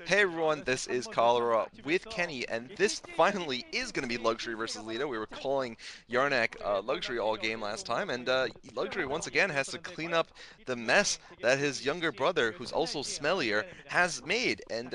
Hey everyone, this is Cholera with Kenny, and this finally is going to be Luxury versus Leta. We were calling Yarnak Luxury all game last time, and Luxury once again has to clean up the mess that his younger brother, who's also smellier, has made. And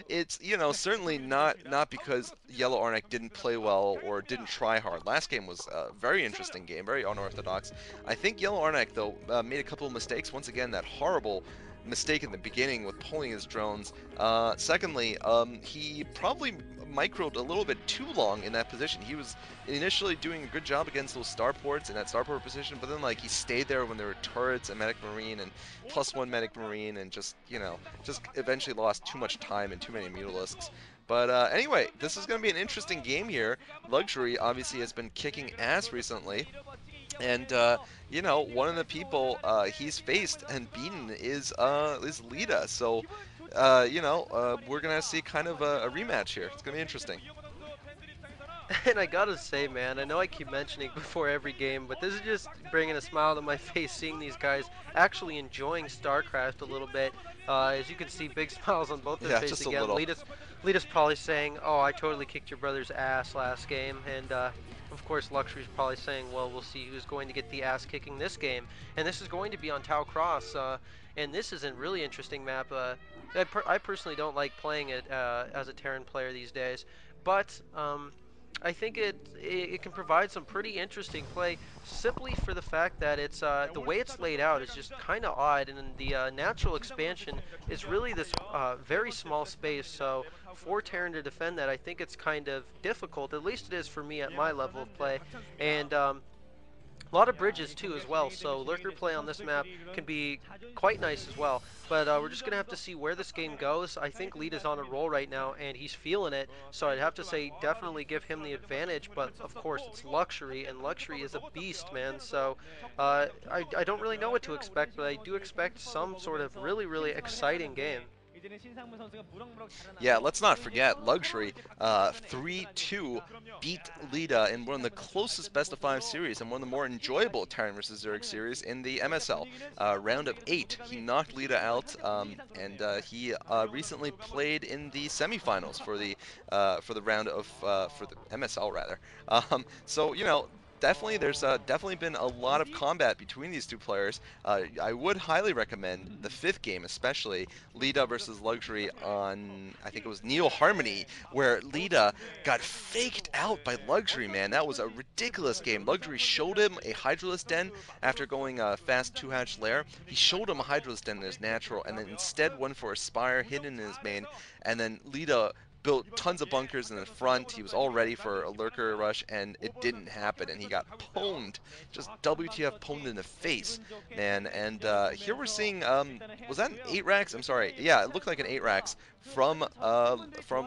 it's, certainly not because Yellow Arnak didn't play well or didn't try hard. Last game was a very interesting game, very unorthodox. I think Yellow Arnak, though, made a couple of mistakes. Once again, that horrible mistake in the beginning with pulling his drones. Secondly, he probably microed a little bit too long in that position. He was initially doing a good job against those starports in that starport position, but then like he stayed there when there were turrets and medic marine and +1 medic marine, and just eventually lost too much time and too many mutalisks. But anyway, this is going to be an interesting game here. Luxury obviously has been kicking ass recently. And one of the people he's faced and beaten is Leta. So we're gonna see kind of a rematch here. It's gonna be interesting. And I gotta say, man, I know I keep mentioning before every game, but this is just bringing a smile to my face seeing these guys actually enjoying StarCraft a little bit. As you can see, big smiles on both their Yeah, faces just a again. little. Lita's probably saying, "Oh, I totally kicked your brother's ass last game," and of course, Luxury's probably saying, "Well, we'll see who's going to get the ass kicking this game." And this is going to be on Tau Cross, and this is a really interesting map. I personally don't like playing it as a Terran player these days, but I think it can provide some pretty interesting play simply for the fact that it's the way it's laid out is just kind of odd, and the natural expansion is really this very small space. So for Terran to defend that, I think it's kind of difficult. At least it is for me at my level of play, and a lot of bridges too as well, so lurker play on this map can be quite nice as well. But we're just going to have to see where this game goes. I think Lita's on a roll right now, and he's feeling it, so I'd have to say definitely give him the advantage, but of course it's Luxury, and Luxury is a beast, man, so I don't really know what to expect, but I do expect some sort of really, really exciting game. Yeah, let's not forget Luxury 3-2 beat Lita in one of the closest best of 5 series and one of the more enjoyable Terran vs Zerg series in the MSL. Round of 8, he knocked Lita out, and he recently played in the semifinals for the round of for the MSL rather. So definitely, there's definitely been a lot of combat between these two players. I would highly recommend the 5th game, especially Lita versus Luxury on, I think it was Neo Harmony, where Lita got faked out by Luxury, man. That was a ridiculous game. Luxury showed him a Hydralisk Den after going fast 2-hatch lair. He showed him a Hydralisk Den in his natural, and then instead went for a Spire hidden in his main, and then Lita built tons of bunkers in the front. He was all ready for a lurker rush, and it didn't happen, and he got pwned, just WTF pwned in the face, man. And here we're seeing, was that an 8 racks? I'm sorry. Yeah, it looked like an 8 racks from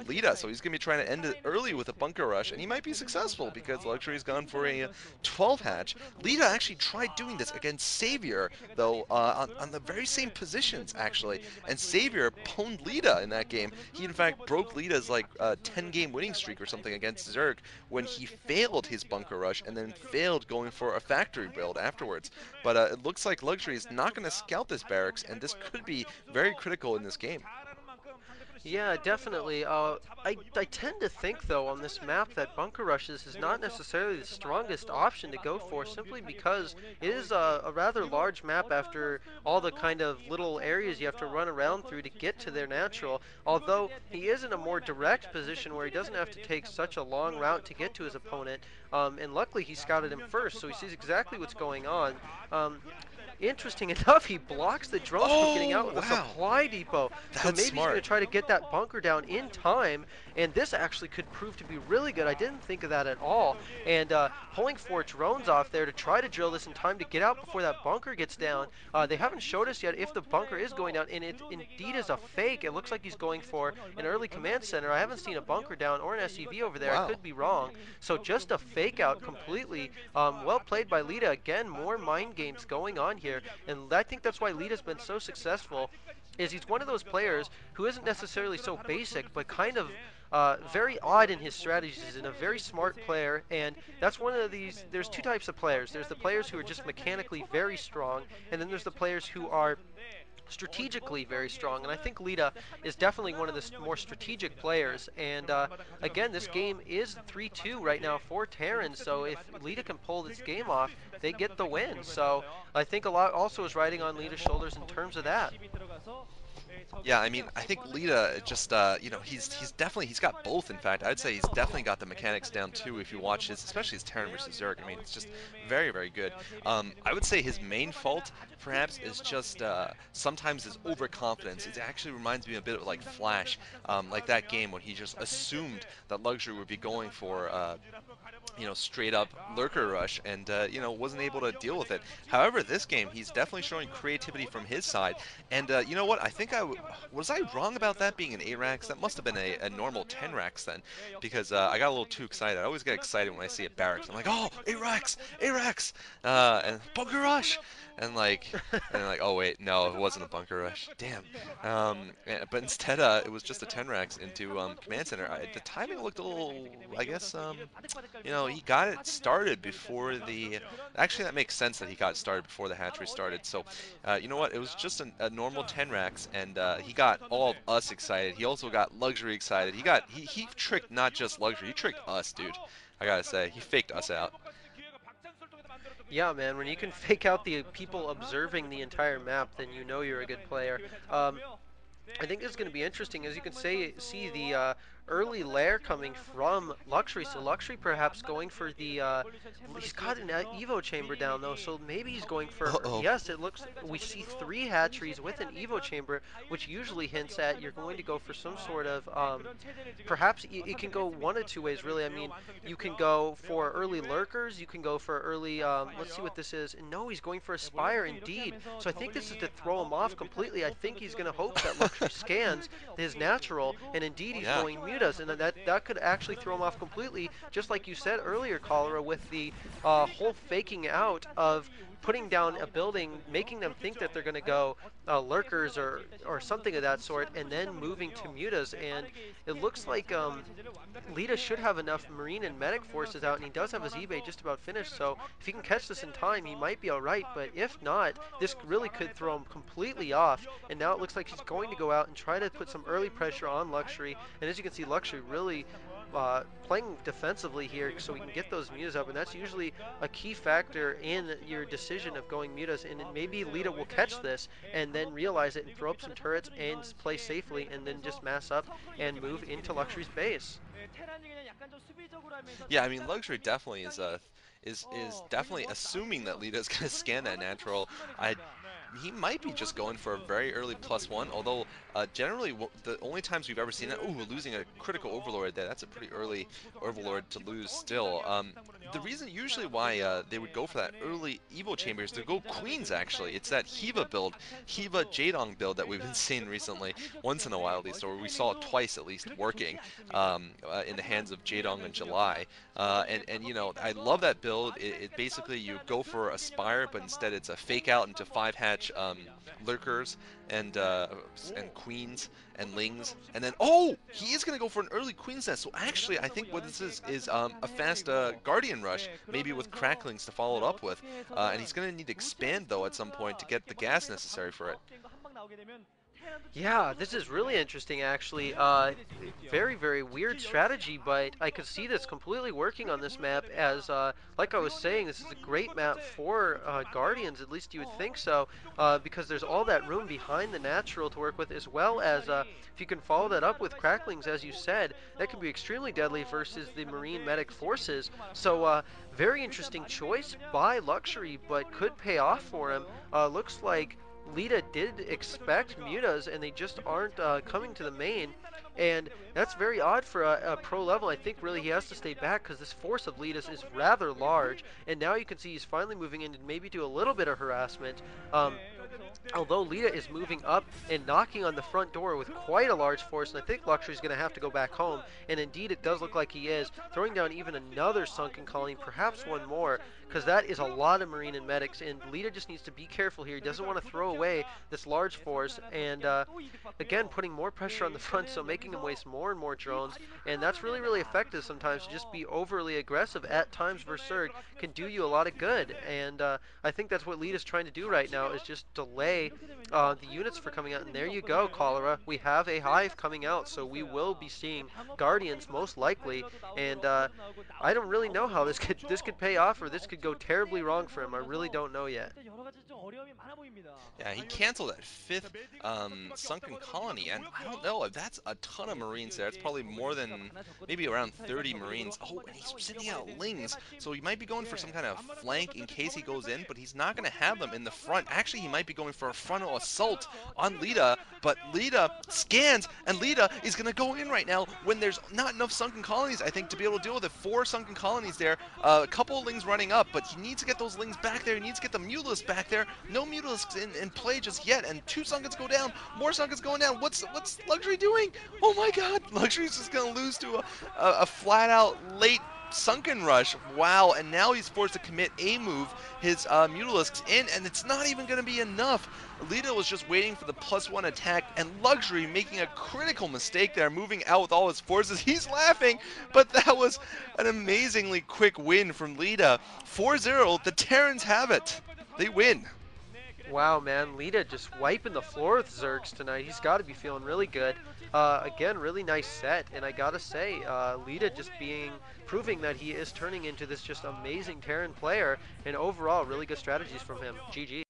Lita. So he's gonna be trying to end it early with a bunker rush, and he might be successful because Luxury's gone for a 12 hatch. Lita actually tried doing this against Savior, though, on the very same positions actually, and Savior pwned Lita in that game. He in fact broke Lita's like 10-game winning streak or something against Zerg when he failed his bunker rush and then failed going for a factory build afterwards. But it looks like Luxury is not going to scout this barracks, and this could be very critical in this game. Yeah, definitely. I tend to think, though, on this map that bunker rushes is not necessarily the strongest option to go for, simply because it is a rather large map after all the kind of little areas you have to run around through to get to their natural, although he is in a more direct position where he doesn't have to take such a long route to get to his opponent, and luckily he scouted him first, so he sees exactly what's going on. Interesting enough, he blocks the drones from getting out Oh, with a wow. supply depot. So That's maybe he's going to smart. try to get that bunker down in time, and this actually could prove to be really good. I didn't think of that at all. And pulling 4 drones off there to try to drill this in time to get out before that bunker gets down. They haven't showed us yet if the bunker is going down, and it indeed is a fake. It looks like he's going for an early command center. I haven't seen a bunker down or an SCV over there. I Wow. could be wrong. So just a fake out completely. Well played by Lita. Again, more mind games going on here, and I think that's why Lita's been so successful. Is he's one of those players who isn't necessarily so basic, but kind of very odd in his strategies. He's a very smart player, and that's one of these. There's two types of players. There's the players who are just mechanically very strong, and then there's the players who are strategically very strong, and I think Leta is definitely one of the more strategic players. And again, this game is 3-2 right now for Terran, so if Leta can pull this game off, they get the win. So I think a lot also is riding on Leta's shoulders in terms of that. Yeah, I mean, I think Lita just, you know, he's got both. In fact, I'd say he's definitely got the mechanics down too. If you watch his, especially his Terran versus Zerg, I mean, it's just very, very good. I would say his main fault, perhaps, is just sometimes his overconfidence. It actually reminds me a bit of like Flash, like that game when he just assumed that Luxury would be going for you know, straight up lurker rush and, you know, wasn't able to deal with it. However, this game, he's definitely showing creativity from his side. And you know what? I think was I wrong about that being an 8 racks? That must have been a normal 10 racks then, because I got a little too excited. I always get excited when I see a barracks. I'm like, oh, 8 racks, 8 racks, and bunker rush. And like, oh wait, no, it wasn't a bunker rush. Damn. But instead, it was just a 10 racks into command center. The timing looked a little, I guess, you know, he got it started before the. Actually, that makes sense that he got started before the hatchery started. So, you know what? It was just a normal 10 racks, and he got all of us excited. He also got Luxury excited. He tricked not just Luxury, he tricked us, dude. I gotta say, he faked us out. Yeah, man, when you can fake out the people observing the entire map, then you know you're a good player. I think it's going to be interesting, as you can see the early lair coming from Luxury. So Luxury perhaps going for the, he's got an Evo chamber down though, so maybe he's going for, Uh-oh. yes, it looks, we see 3 hatcheries with an Evo chamber, which usually hints at you're going to go for some sort of, perhaps it can go one of 2 ways really. I mean, you can go for early lurkers, you can go for early, let's see what this is. And no, he's going for a Spire indeed. So I think this is to throw him off completely. I think he's going to hope that Luxury scans his natural, and indeed he's Yeah. going Mutas, and that could actually throw him off completely, just like you said earlier, Cholera, with the whole faking out of putting down a building, making them think that they're going to go lurkers or something of that sort, and then moving to Mutas. And it looks like Leta should have enough Marine and Medic forces out, and he does have his eBay just about finished, so if he can catch this in time, he might be alright, but if not, this really could throw him completely off, and now it looks like he's going to go out and try to put some early pressure on Luxury, and as you can see, Luxury really playing defensively here so we can get those mutas up, and that's usually a key factor in your decision of going mutas, and maybe Leta will catch this and then realize it and throw up some turrets and play safely and then just mass up and move into Luxury's base. Yeah, I mean, Luxury definitely is definitely assuming that Lita's gonna scan that natural. He might be just going for a very early +1, although generally the only times we've ever seen that, ooh, we're losing a critical Overlord there. That's a pretty early Overlord to lose still. The reason usually why they would go for that early Evo chamber is to go Queens, actually. It's that Hiva build, Hiva Jadong build that we've been seeing recently, once in a while at least, or we saw it twice at least working in the hands of Jadong in July. And you know, I love that build. It basically, you go for a Spire, but instead it's a fake out into 5-hatch lurkers and queens and lings, and then he is gonna go for an early queen's nest. So actually, I think what this is a fast guardian rush, maybe with cracklings to follow it up with, and he's gonna need to expand though at some point to get the gas necessary for it. Yeah, this is really interesting actually. Very, very weird strategy, but I could see this completely working on this map as, like I was saying, this is a great map for Guardians, at least you would think so, because there's all that room behind the natural to work with, as well as if you can follow that up with cracklings, as you said, that can be extremely deadly versus the Marine Medic forces. So, very interesting choice by Luxury, but could pay off for him. Looks like Leta did expect mutas, and they just aren't coming to the main, and that's very odd for a pro level. I think really he has to stay back because this force of Leta's is rather large, and now you can see he's finally moving in to maybe do a little bit of harassment. Although Leta is moving up and knocking on the front door with quite a large force, and I think Luxury's going to have to go back home, and indeed it does look like he is, throwing down even another sunken colony, perhaps one more, because that is a lot of Marine and medics, and Leta just needs to be careful here. He doesn't want to throw away this large force, and again, putting more pressure on the front, so making him waste more and more drones, and that's really, really effective sometimes. To just be overly aggressive at times versus Zerg can do you a lot of good, and I think that's what Leta's trying to do right now, is just delay the units for coming out. And there you go, Cholera. We have a hive coming out, so we will be seeing Guardians most likely, and I don't really know how this could pay off, or this could go terribly wrong for him. I really don't know yet. Yeah, he canceled that fifth sunken colony, and I don't know if that's a ton of Marines there. It's probably more than maybe around 30 Marines. Oh, and he's sending out Lings, so he might be going for some kind of flank in case he goes in, but he's not going to have them in the front. Actually, he might be going for a frontal assault on Leta, but Leta scans, and Leta is going to go in right now when there's not enough sunken colonies, I think, to be able to deal with it. 4 sunken colonies there, a couple of Lings running up, but he needs to get those Lings back there. He needs to get the Mutalisks back there. No Mutalisks in play just yet, and 2 Sunkens go down, more Sunkens going down. What's Luxury doing? Oh my god, Luxury's just going to lose to a flat-out late Sunken Rush. Wow, and now he's forced to commit a move, his Mutalisks in, and it's not even going to be enough. Leta was just waiting for the +1 attack, and Luxury making a critical mistake there, moving out with all his forces. He's laughing, but that was an amazingly quick win from Leta. 4-0, the Terrans have it. They win. Wow, man, Leta just wiping the floor with Zergs tonight. He's got to be feeling really good. Again, really nice set, and I gotta say, Leta just proving that he is turning into this just amazing Terran player, and overall, really good strategies from him. GG.